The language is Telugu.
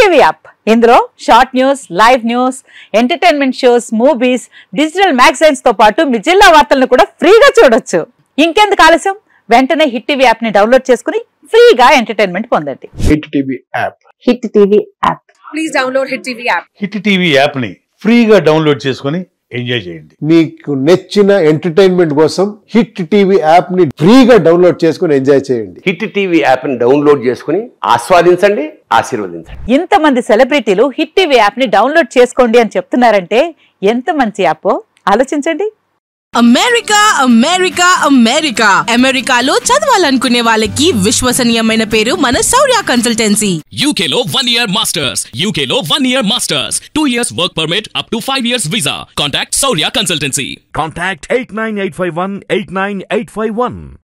టీవీ యాప్ ఇందులో short news, live news, entertainment shows, movies, digital magazines తో పాటు మీ జిల్లా వార్తలను కూడా ఫ్రీగా చూడొచ్చు. ఇంకెందుకు ఆలస్యం, వెంటనే హిట్ టీవీ యాప్ ని డౌన్లోడ్ చేసుకుని ఫ్రీగా ఎంటర్టైన్మెంట్ పొందండి. Hit TV app. Hit TV app. Please download hit TV app. Hit TV app ని ఫ్రీగా డౌన్లోడ్ చేసుకుని ఎంజాయ్ చేయండి. మీకు నచ్చిన ఎంటర్టైన్మెంట్ కోసం హిట్ టీవీ యాప్ ని ఫ్రీగా డౌన్లోడ్ చేసుకుని ఎంజాయ్ చేయండి. హిట్ టీవీ యాప్ ని డౌన్లోడ్ చేసుకుని ఆస్వాదించండి, ఆశీర్వదించండి. ఇంతమంది సెలబ్రిటీలు హిట్ టీవీ యాప్ ని డౌన్లోడ్ చేసుకోండి అని చెప్తున్నారంటే ఎంత మంచి యాప్ ఆలోచించండి. అమెరికా అమెరికా అమెరికా అమెరికాలో చదవాలనుకునే వాళ్ళకి విశ్వసనీయమైన పేరు మన శౌర్య కన్సల్టెన్సీ. UK లో 1 year masters, UK లో 1 year masters, 2 years work permit up to 5 years visa. Contact Saurya Consultancy. Contact 89851 89851.